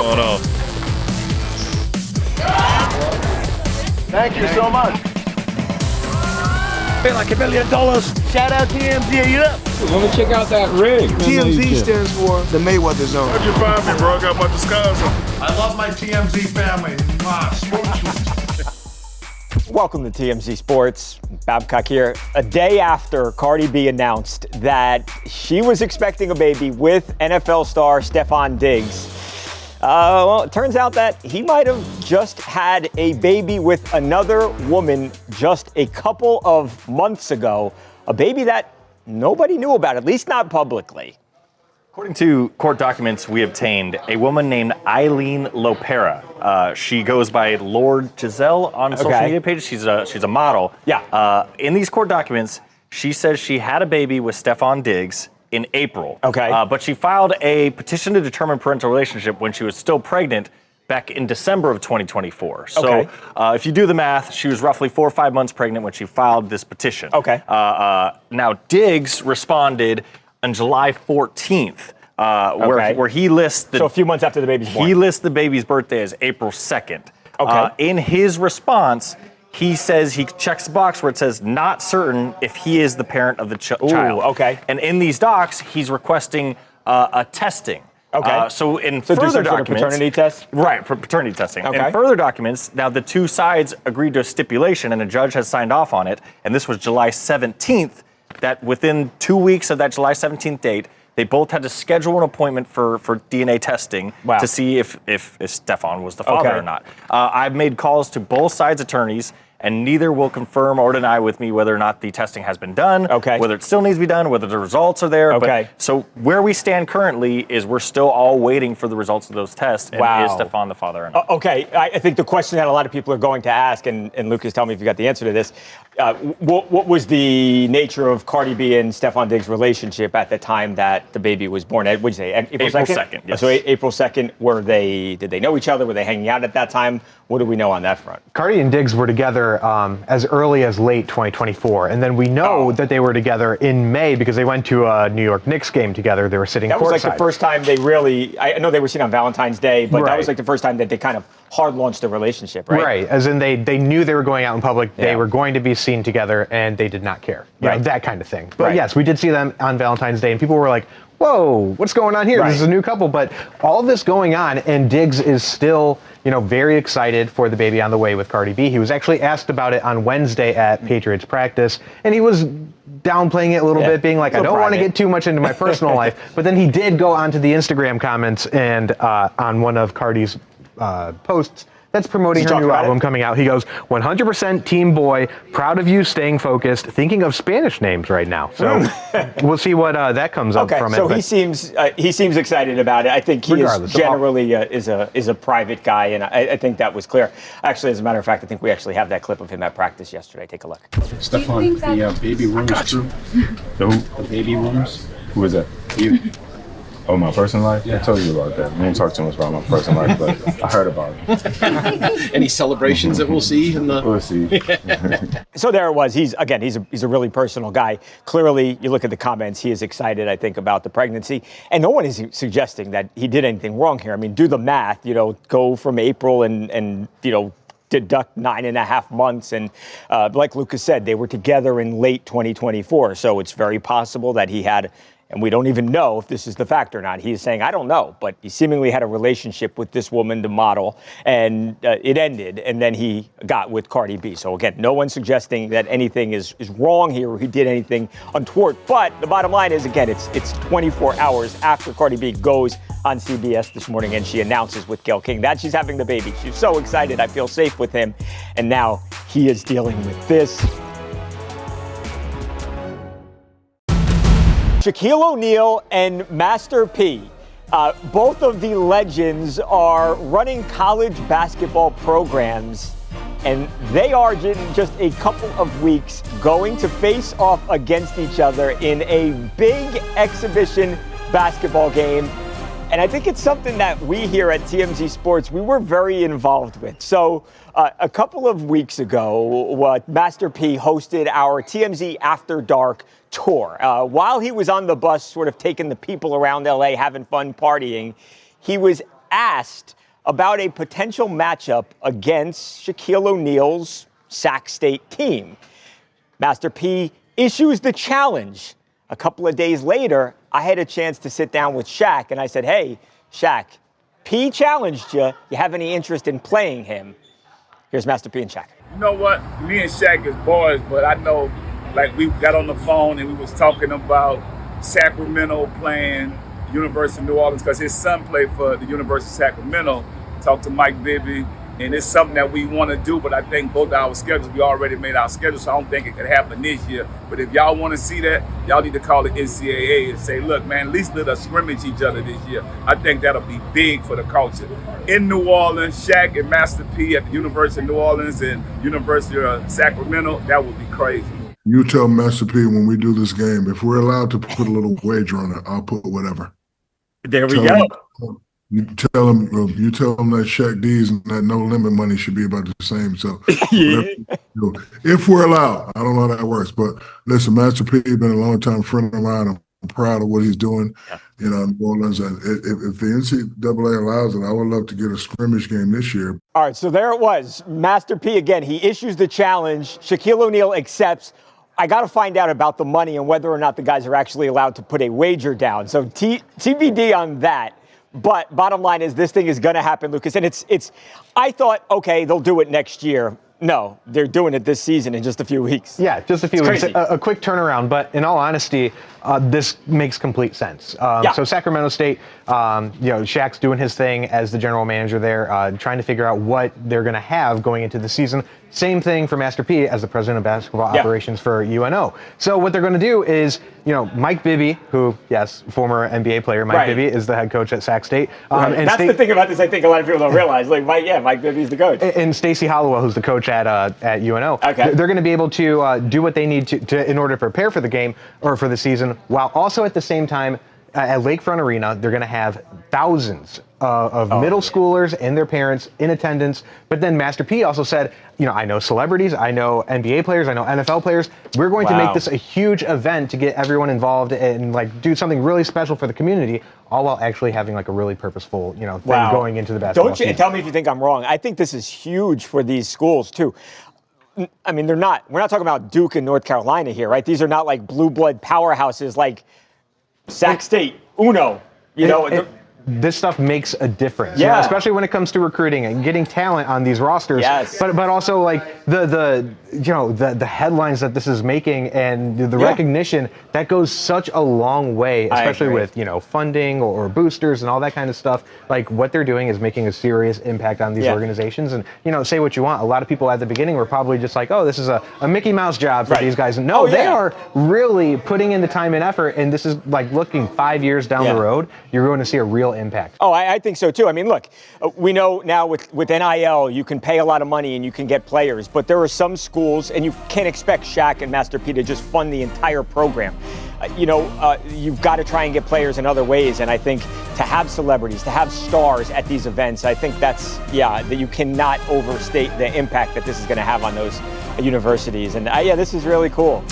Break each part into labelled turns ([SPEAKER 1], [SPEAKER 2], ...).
[SPEAKER 1] going on?
[SPEAKER 2] Thank you so much.
[SPEAKER 1] Pay like $1 million.
[SPEAKER 2] Shout out TMZ, you up?
[SPEAKER 3] Let me check out that rig.
[SPEAKER 2] TMZ stands for the Mayweather Zone.
[SPEAKER 1] How'd you find me, bro? I got my disguise on.
[SPEAKER 4] I love my TMZ family.
[SPEAKER 5] Welcome to TMZ Sports. Babcock here. A day after Cardi B announced that she was expecting a baby with NFL star Stefon Diggs, well, it turns out that he might have just had a baby with another woman just a couple of months ago. A baby that nobody knew about, at least not publicly.
[SPEAKER 6] According to court documents we obtained, a woman named Eileen Lopera. She goes by Lord Giselle on social media pages. She's a model.
[SPEAKER 5] Yeah.
[SPEAKER 6] In these court documents, she says she had a baby with Stefon Diggs in April.
[SPEAKER 5] Okay.
[SPEAKER 6] But she filed a petition to determine parental relationship when she was still pregnant back in December of 2024. So if you do the math, she was roughly 4 or 5 months pregnant when she filed this petition.
[SPEAKER 5] Okay.
[SPEAKER 6] Now, Diggs responded on July 14th, where he lists
[SPEAKER 5] so a few months after the baby's born.
[SPEAKER 6] He lists the baby's birthday as April 2nd.
[SPEAKER 5] Okay.
[SPEAKER 6] In his response, he says he checks the box where it says not certain if he is the parent of the child.
[SPEAKER 5] Okay.
[SPEAKER 6] And in these docs, he's requesting a testing.
[SPEAKER 5] Okay.
[SPEAKER 6] So
[SPEAKER 5] do
[SPEAKER 6] further
[SPEAKER 5] some sort of
[SPEAKER 6] documents,
[SPEAKER 5] paternity test?
[SPEAKER 6] Right, for paternity testing.
[SPEAKER 5] Okay.
[SPEAKER 6] In further documents, now the two sides agreed to a stipulation and a judge has signed off on it, and this was July 17th, that within 2 weeks of that July 17th date, they both had to schedule an appointment for DNA testing to see if Stefon was the father or not. I've made calls to both sides' attorneys, and neither will confirm or deny with me whether or not the testing has been done, whether it still needs to be done, whether the results are there. But, so where we stand currently is we're still all waiting for the results of those tests. And is Stefon the father or not?
[SPEAKER 5] I think the question that a lot of people are going to ask, and Lucas, tell me if you got the answer to this, what was the nature of Cardi B and Stefon Diggs' relationship at the time that the baby was born? What did you say, April 2nd?
[SPEAKER 6] Yes.
[SPEAKER 5] So April 2nd, did they know each other? Were they hanging out at that time? What do we know on that front?
[SPEAKER 7] Cardi and Diggs were together as early as late 2024. And then we know that they were together in May because they went to a New York Knicks game together. They were sitting courtside.
[SPEAKER 5] That was like the first time they really, I know they were seen on Valentine's Day, but that was like the first time that they kind of hard launched their relationship, right?
[SPEAKER 7] Right, as in they knew they were going out in public, they were going to be seen together, and they did not care. You know, that kind of thing. But yes, we did see them on Valentine's Day, and people were like, whoa, what's going on here? This is a new couple. But all this going on, and Diggs is still, very excited for the baby on the way with Cardi B. He was actually asked about it on Wednesday at Patriots practice, and he was downplaying it a little bit, being like, I don't want to get too much into my personal life. But then he did go onto the Instagram comments and on one of Cardi's posts that's promoting her new album coming out. He goes, 100% team boy, proud of you, staying focused, thinking of Spanish names right now. So we'll see what that comes up from it.
[SPEAKER 5] So he seems excited about it. I think he is generally is a private guy, and I think that was clear. Actually, as a matter of fact, I think we actually have that clip of him at practice yesterday. Take a look.
[SPEAKER 3] Stefon, the baby rooms crew. The baby rooms.
[SPEAKER 8] Who is that?
[SPEAKER 3] You.
[SPEAKER 8] Oh, my personal life? Yeah. I told you about that. I didn't talk too much about my personal life, but I heard about it.
[SPEAKER 3] Any celebrations that we'll see in the?
[SPEAKER 8] We'll see.
[SPEAKER 5] So there it was. He's a really personal guy. Clearly, you look at the comments, he is excited, I think, about the pregnancy. And no one is suggesting that he did anything wrong here. I mean, do the math, go from April and deduct 9.5 months. And like Lucas said, they were together in late 2024. So it's very possible that he had, and we don't even know if this is the fact or not. He's saying, I don't know, but he seemingly had a relationship with this woman, the model, and it ended, and then he got with Cardi B. So again, no one's suggesting that anything is wrong here or he did anything untoward. But the bottom line is, again, it's 24 hours after Cardi B goes on CBS this morning and she announces with Gayle King that she's having the baby. She's so excited. I feel safe with him. And now he is dealing with this. Shaquille O'Neal and Master P, both of the legends are running college basketball programs, and they are in just a couple of weeks going to face off against each other in a big exhibition basketball game. And I think it's something that we here at TMZ Sports, we were very involved with. So a couple of weeks ago, Master P hosted our TMZ After Dark tour. While he was on the bus, sort of taking the people around LA, having fun, partying, he was asked about a potential matchup against Shaquille O'Neal's Sac State team. Master P issues the challenge. A couple of days later, I had a chance to sit down with Shaq, and I said, hey, Shaq, P challenged you. You have any interest in playing him? Here's Master P and Shaq.
[SPEAKER 1] You know what? Me and Shaq is boys, but I know, like, we got on the phone and we was talking about Sacramento playing University of New Orleans because his son played for the University of Sacramento. Talked to Mike Bibby, and it's something that we want to do, but I think both our schedules, we already made our schedule, so I don't think it could happen this year. But if y'all want to see that, y'all need to call the NCAA and say, look, man, at least let us scrimmage each other this year. I think that'll be big for the culture. In New Orleans, Shaq and Master P at the University of New Orleans and University of Sacramento, that would be crazy.
[SPEAKER 9] You tell Master P when we do this game, if we're allowed to put a little wager on it, I'll put whatever.
[SPEAKER 5] There we go.
[SPEAKER 9] You tell him that Shaq D's and that no limit money should be about the same. So if we're allowed, I don't know how that works, but listen, Master P has been a long time friend of mine. I'm proud of what he's doing, in New Orleans. And if the NCAA allows it, I would love to get a scrimmage game this year.
[SPEAKER 5] All right, so there it was. Master P again. He issues the challenge. Shaquille O'Neal accepts. I got to find out about the money and whether or not the guys are actually allowed to put a wager down. So TBD on that. But bottom line is this thing is going to happen, Lucas. And it's. I thought, okay, they'll do it next year. No, they're doing it this season in just a few weeks.
[SPEAKER 7] Yeah, just a few weeks. A quick turnaround. But in all honesty, this makes complete sense. So Sacramento State, Shaq's doing his thing as the general manager there, trying to figure out what they're going to have going into the season. Same thing for Master P as the president of basketball operations for UNO. So what they're going to do is, Mike Bibby, who, yes, former NBA player, Mike Bibby is the head coach at Sac State.
[SPEAKER 5] And that's the thing about this. I think a lot of people don't realize. Mike Bibby's the coach.
[SPEAKER 7] And Stacey Hollowell, who's the coach at UNO.
[SPEAKER 5] Okay.
[SPEAKER 7] They're going to be able to do what they need to in order to prepare for the game or for the season, while also at the same time at Lakefront Arena, they're going to have thousands of middle schoolers and their parents in attendance. But then Master P also said, I know celebrities, I know NBA players, I know NFL players. We're going to make this a huge event to get everyone involved and do something really special for the community, all while actually having a really purposeful, thing going into the basketball season.
[SPEAKER 5] Tell me if you think I'm wrong. I think this is huge for these schools too. I mean, we're not talking about Duke and North Carolina here, right? These are not like blue blood powerhouses like Sac State, UNO,
[SPEAKER 7] this stuff makes a difference,
[SPEAKER 5] yeah.
[SPEAKER 7] Especially when it comes to recruiting and getting talent on these rosters.
[SPEAKER 5] Yes.
[SPEAKER 7] But also the headlines that this is making and the recognition that goes such a long way, especially with funding or boosters and all that kind of stuff. Like what they're doing is making a serious impact on these organizations. And say what you want, a lot of people at the beginning were probably just like, oh, this is a Mickey Mouse job for these guys. And no, they are really putting in the time and effort. And this is looking 5 years down the road, you're going to see a real impact.
[SPEAKER 5] Oh, I think so too. I mean, look, we know now with NIL, you can pay a lot of money and you can get players, but there are some schools, and you can't expect Shaq and Master P to just fund the entire program. You've got to try and get players in other ways, and I think to have celebrities, to have stars at these events, I think that you cannot overstate the impact that this is going to have on those universities. And this is really cool.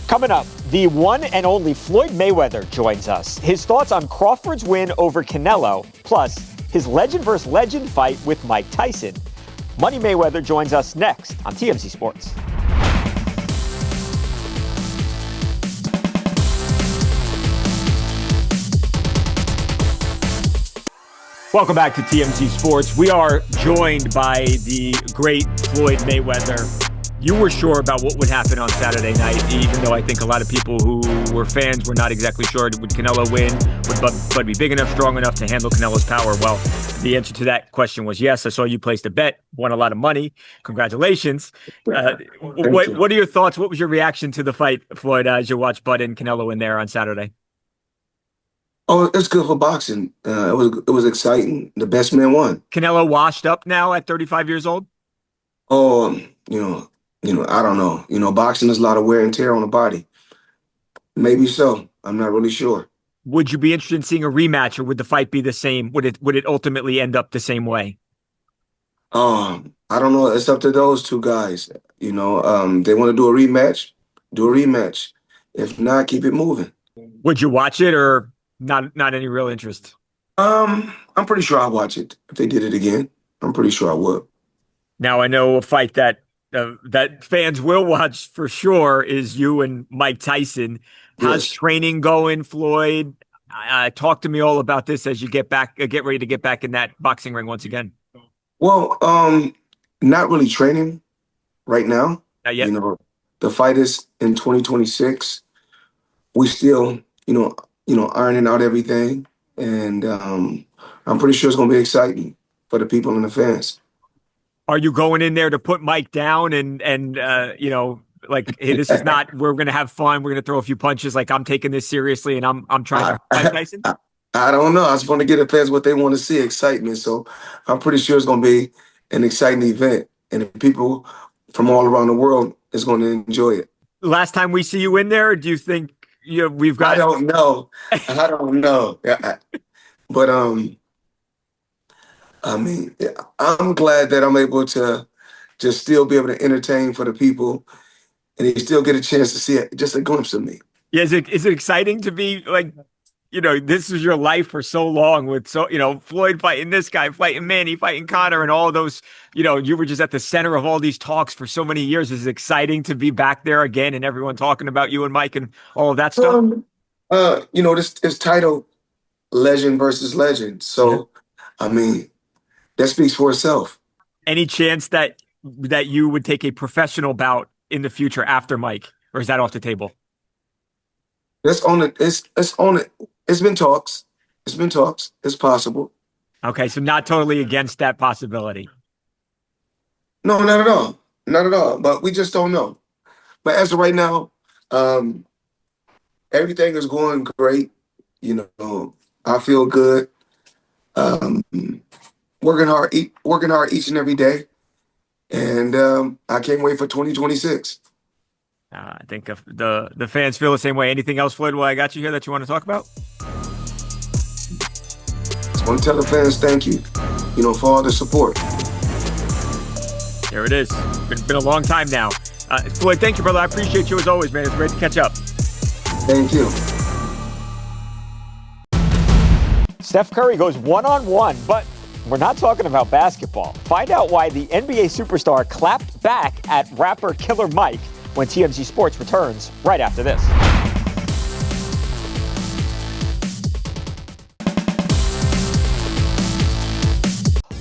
[SPEAKER 5] Coming up, the one and only Floyd Mayweather joins us. His thoughts on Crawford's win over Canelo, plus his legend versus legend fight with Mike Tyson. Money Mayweather joins us next on TMZ Sports. Welcome back to TMZ Sports. We are joined by the great Floyd Mayweather. You were sure about what would happen on Saturday night, even though I think a lot of people who were fans were not exactly sure. Would Canelo win? Would Bud be big enough, strong enough to handle Canelo's power? Well, the answer to that question was yes. I saw you placed a bet, won a lot of money. Congratulations. What are your thoughts? What was your reaction to the fight, Floyd, as you watched Bud and Canelo in there on Saturday?
[SPEAKER 10] Oh, it's good for boxing. It was exciting. The best man won.
[SPEAKER 5] Canelo washed up now at 35 years old?
[SPEAKER 10] Oh, I don't know. Boxing is a lot of wear and tear on the body. Maybe so. I'm not really sure.
[SPEAKER 5] Would you be interested in seeing a rematch, or would the fight be the same? Would it ultimately end up the same way?
[SPEAKER 10] I don't know. It's up to those two guys. They want to do a rematch, do a rematch. If not, keep it moving.
[SPEAKER 5] Would you watch it or not any real interest?
[SPEAKER 10] I'm pretty sure I'll watch it if they did it again. I'm pretty sure I would.
[SPEAKER 5] Now I know a fight that fans will watch for sure is you and Mike Tyson. How's training going, Floyd? Talk to me all about this as you get ready to get back in that boxing ring once again.
[SPEAKER 10] Well, not really training right now.
[SPEAKER 5] Not yet.
[SPEAKER 10] You know, the fight is in 2026. We still, ironing out everything, and I'm pretty sure it's going to be exciting for the people and the fans.
[SPEAKER 5] Are you going in there to put Mike down and like, hey, this is not, we're going to have fun, we're going to throw a few punches, like I'm taking this seriously and I'm trying to fight Tyson?
[SPEAKER 10] I don't know. I just want to get the fans what they want to see, excitement. So I'm pretty sure it's going to be an exciting event, and people from all around the world is going to enjoy it.
[SPEAKER 5] Last time we see you in there, do you think we've got?
[SPEAKER 10] I don't know. But I mean, I'm glad that I'm able to just still be able to entertain for the people, and they still get a chance to see just a glimpse of me.
[SPEAKER 5] Yeah, is it exciting to be like, this is your life for so long with Floyd fighting this guy, fighting Manny, fighting Connor, and all those, you were just at the center of all these talks for so many years. Is it exciting to be back there again and everyone talking about you and Mike and all of that stuff?
[SPEAKER 10] This title, legend versus legend. So, I mean, that speaks for itself.
[SPEAKER 5] Any chance that you would take a professional bout in the future after Mike, or is that off the table?
[SPEAKER 10] That's on it. It's on it. It's been talks. It's possible.
[SPEAKER 5] Okay, so not totally against that possibility.
[SPEAKER 10] No, not at all. Not at all. But we just don't know. But as of right now, everything is going great. I feel good. Working hard each and every day. And I can't wait for 2026.
[SPEAKER 5] I think the fans feel the same way. Anything else, Floyd, while I got you here that you want to talk about?
[SPEAKER 10] Just want to tell the fans thank you, for all the support.
[SPEAKER 5] There it is. Been a long time now. Floyd, thank you, brother. I appreciate you as always, man. It's great to catch up.
[SPEAKER 10] Thank you.
[SPEAKER 5] Steph Curry goes one-on-one, but we're not talking about basketball. Find out why the NBA superstar clapped back at rapper Killer Mike when TMZ Sports returns right after this.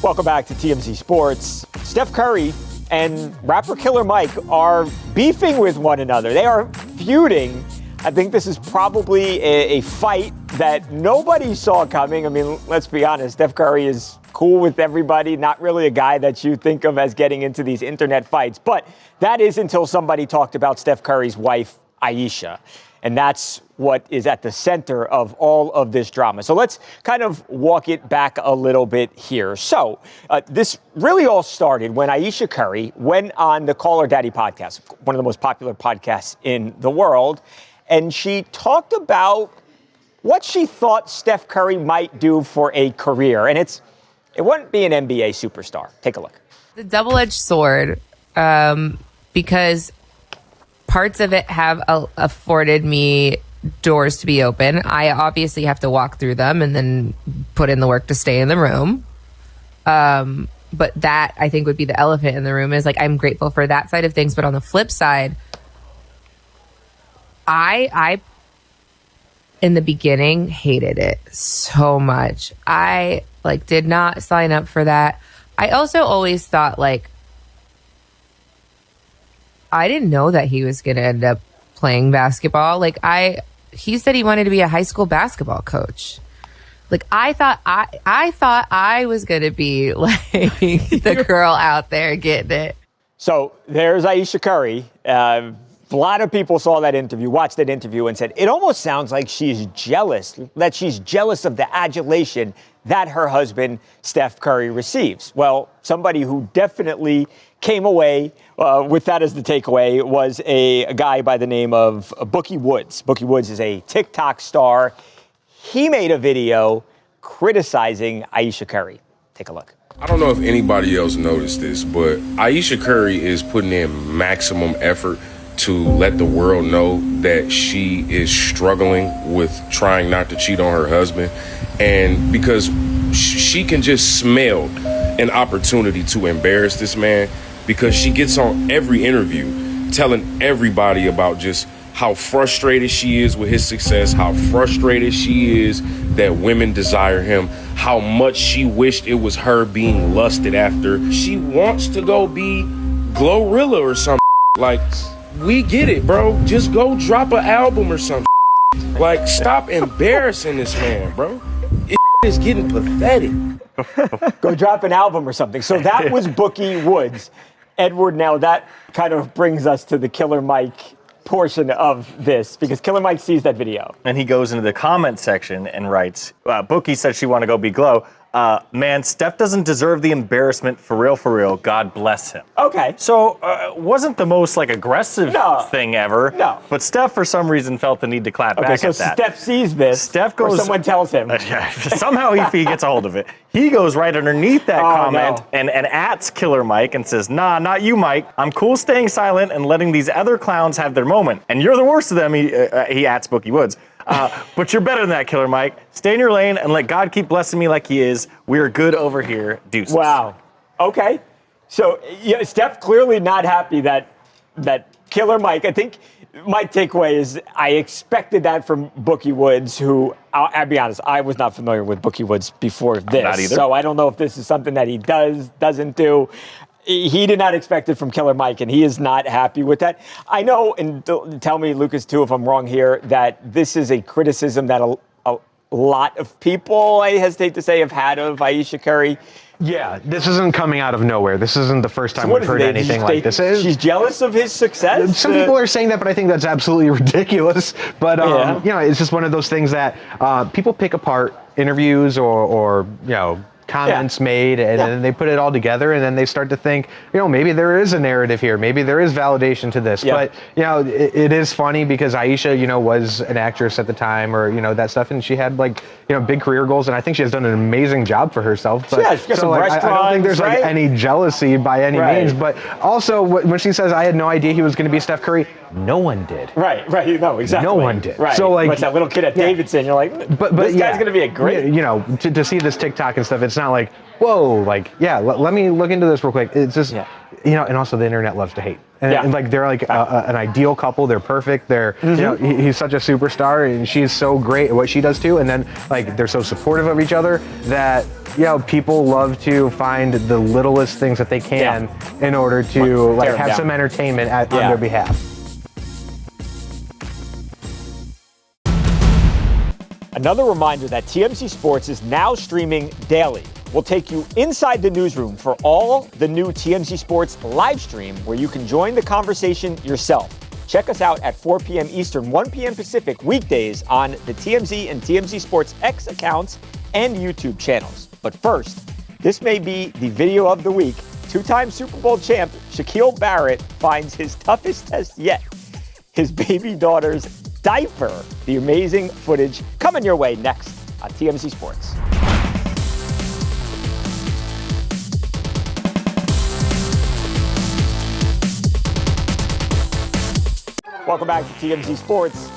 [SPEAKER 5] Welcome back to TMZ Sports. Steph Curry and rapper Killer Mike are beefing with one another. They are feuding. I think this is probably a fight that nobody saw coming. I mean, let's be honest. Steph Curry is cool with everybody, not really a guy that you think of as getting into these internet fights. But that is until somebody talked about Steph Curry's wife, Ayesha. And that's what is at the center of all of this drama. So let's kind of walk it back a little bit here. So this really all started when Ayesha Curry went on the Call Her Daddy podcast, one of the most popular podcasts in the world. And she talked about what she thought Steph Curry might do for a career. And it wouldn't be an NBA superstar. Take a look.
[SPEAKER 11] The double-edged sword, because parts of it have afforded me doors to be open. I obviously have to walk through them and then put in the work to stay in the room. But that, I think, would be the elephant in the room, is like, I'm grateful for that side of things. But on the flip side, I in the beginning hated it so much. I did not sign up for that. I also always thought, I didn't know that he was going to end up playing basketball. He said he wanted to be a high school basketball coach. I thought I was going to be the girl out there getting it.
[SPEAKER 5] So there's Ayesha Curry. A lot of people saw that interview, watched that interview, and said, it almost sounds like she's jealous of the adulation that her husband, Steph Curry, receives. Well, somebody who definitely came away with that as the takeaway was a guy by the name of Bookie Woods. Bookie Woods is a TikTok star. He made a video criticizing Ayesha Curry. Take a look.
[SPEAKER 12] I don't know if anybody else noticed this, but Ayesha Curry is putting in maximum effort to let the world know that she is struggling with trying not to cheat on her husband. And because she can just smell an opportunity to embarrass this man, because she gets on every interview telling everybody about just how frustrated she is with his success, how frustrated she is that women desire him, how much she wished it was her being lusted after. She wants to go be Glorilla or something. Like, we get it, bro. Just go drop an album or something. Like, stop embarrassing this man, bro. It is getting pathetic.
[SPEAKER 5] Go drop an album or something. So that was Bookie Woods. Edward, now that kind of brings us to the Killer Mike portion of this, because Killer Mike sees that video.
[SPEAKER 6] And he goes into the comment section and writes, Bookie said she want to go be Glow. Man, Steph doesn't deserve the embarrassment, for real. God bless him.
[SPEAKER 5] Okay.
[SPEAKER 6] So, wasn't the most aggressive thing ever.
[SPEAKER 5] No.
[SPEAKER 6] But Steph, for some reason, felt the need to clap back
[SPEAKER 5] so
[SPEAKER 6] at that.
[SPEAKER 5] Steph sees this.
[SPEAKER 6] Steph goes.
[SPEAKER 5] Or someone tells him.
[SPEAKER 6] Somehow he gets a hold of it. He goes right underneath that comment and ats Killer Mike and says, "Nah, not you, Mike. I'm cool staying silent and letting these other clowns have their moment. And you're the worst of them." He ats Bookie Woods. But you're better than that, Killer Mike. Stay in your lane and let God keep blessing me like he is. We're good over here. Deuces.
[SPEAKER 5] Wow. Okay. So Steph clearly not happy that Killer Mike, I think my takeaway is I expected that from Bookie Woods, who, I'll be honest, I was not familiar with Bookie Woods before this.
[SPEAKER 6] Not either.
[SPEAKER 5] So I don't know if this is something that he doesn't do. He did not expect it from Killer Mike, and he is not happy with that. I know, and tell me, Lucas, too, if I'm wrong here, that this is a criticism that a lot of people, I hesitate to say, have had of Ayesha Curry.
[SPEAKER 7] Yeah, this isn't coming out of nowhere. This isn't the first time we've heard anything like this.
[SPEAKER 5] She's jealous of his success?
[SPEAKER 7] Some people are saying that, but I think that's absolutely ridiculous. But, it's just one of those things that people pick apart interviews or comments made, and then they put it all together, and then they start to think, maybe there is a narrative here, maybe there is validation to this. But it is funny because Ayesha, was an actress at the time, or that stuff, and she had big career goals, and I think she has done an amazing job for herself. But
[SPEAKER 5] she's got some restaurants,
[SPEAKER 7] I don't think there's any jealousy by any means. But also, when she says, "I had no idea he was going to be Steph Curry," no one did.
[SPEAKER 5] Right. No, exactly.
[SPEAKER 7] No one did.
[SPEAKER 5] Right.
[SPEAKER 7] So
[SPEAKER 5] what's that little kid at Davidson? You're like, but this guy's going to be a great.
[SPEAKER 7] To see this TikTok and stuff, it's not like, whoa, let me look into this real quick. It's just, and also the internet loves to hate. And they're an ideal couple. They're perfect. They're, he's such a superstar, and she's so great at what she does too. And then they're so supportive of each other that, people love to find the littlest things that they can in order to have some entertainment on their behalf.
[SPEAKER 5] Another reminder that TMZ Sports is now streaming daily. We'll take you inside the newsroom for all the new TMZ Sports live stream, where you can join the conversation yourself. Check us out at 4 p.m. Eastern, 1 p.m. Pacific weekdays on the TMZ and TMZ Sports X accounts and YouTube channels. But first, this may be the video of the week. Two-time Super Bowl champ Shaquille Barrett finds his toughest test yet. His baby daughter's diaper. The amazing footage coming your way next on TMZ Sports. Welcome back to TMZ Sports.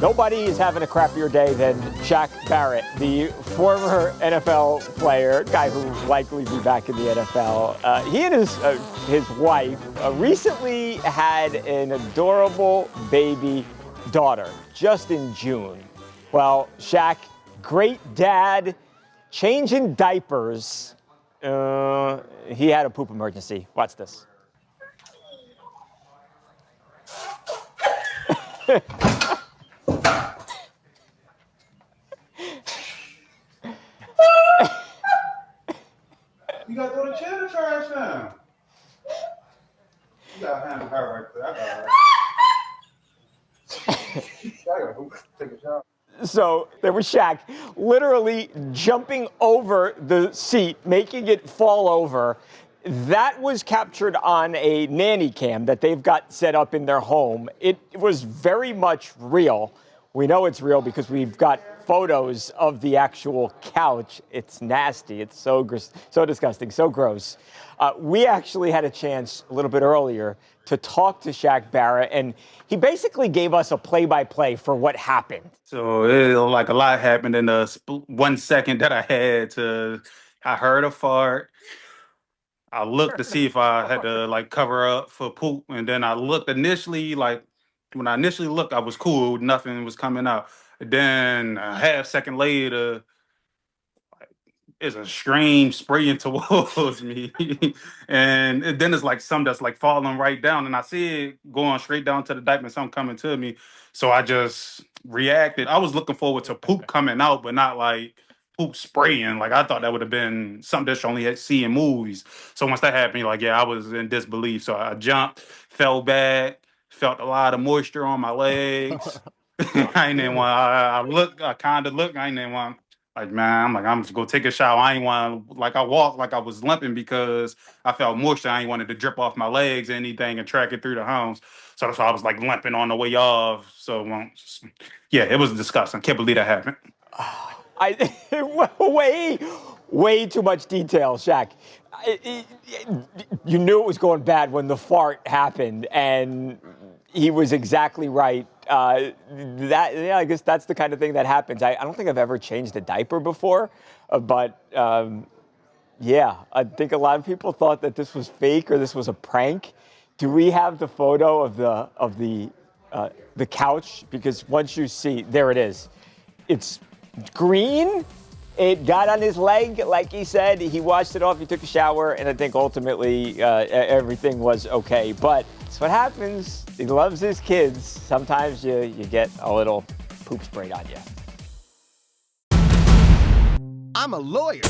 [SPEAKER 5] Nobody is having a crappier day than Shaq Barrett, the former NFL player, guy who will likely be back in the NFL. He and his wife recently had an adorable baby daughter just in June. Well, Shaq, great dad, changing diapers. He had a poop emergency. Watch this.
[SPEAKER 13] You gotta throw the chair in the trash now. You gotta handle her right there. I gotta take a shower.
[SPEAKER 5] So there was Shaq literally jumping over the seat, making it fall over. That was captured on a nanny cam that they've got set up in their home. It was very much real. We know it's real because we've got photos of the actual couch. It's nasty. It's so disgusting, so gross. We actually had a chance a little bit earlier to talk to Shaq Barrett, and he basically gave us a play-by-play for what happened.
[SPEAKER 14] So like a lot happened in the 1 second that I had to. I heard a fart. I looked to see if I had to like cover up for poop, and then I looked initially. Like when I initially looked, I was cool. Nothing was coming out. Then a half second later, is a stream spraying towards me, and then it's like some that's like falling right down, and I see it going straight down to the diaper, and something coming to me. So I just reacted. I was looking forward to poop coming out, but not like poop spraying. Like I thought that would have been something that you only had see in movies. So once that happened, like I was in disbelief. So I jumped, fell back, felt a lot of moisture on my legs. I ain't even want. I kind of looked. I ain't even want. Like, man, I'm just gonna take a shower. I ain't want like I walked like I was limping because I felt moisture. I ain't wanted to drip off my legs or anything and track it through the house. So that's why I was like limping on the way off. So yeah, it was disgusting. Can't believe that happened.
[SPEAKER 5] Way too much detail, Shaq. You knew it was going bad when the fart happened, and he was exactly right. I guess that's the kind of thing that happens. I don't think I've ever changed a diaper before, but yeah, I think a lot of people thought that this was fake or this was a prank. Do we have the photo of the couch? Because once you see, there it is. It's green. It got on his leg, like he said. He washed it off. He took a shower, and I think ultimately everything was okay. But that's what happens. He loves his kids. Sometimes you get a little poop sprayed on you.
[SPEAKER 15] I'm a lawyer.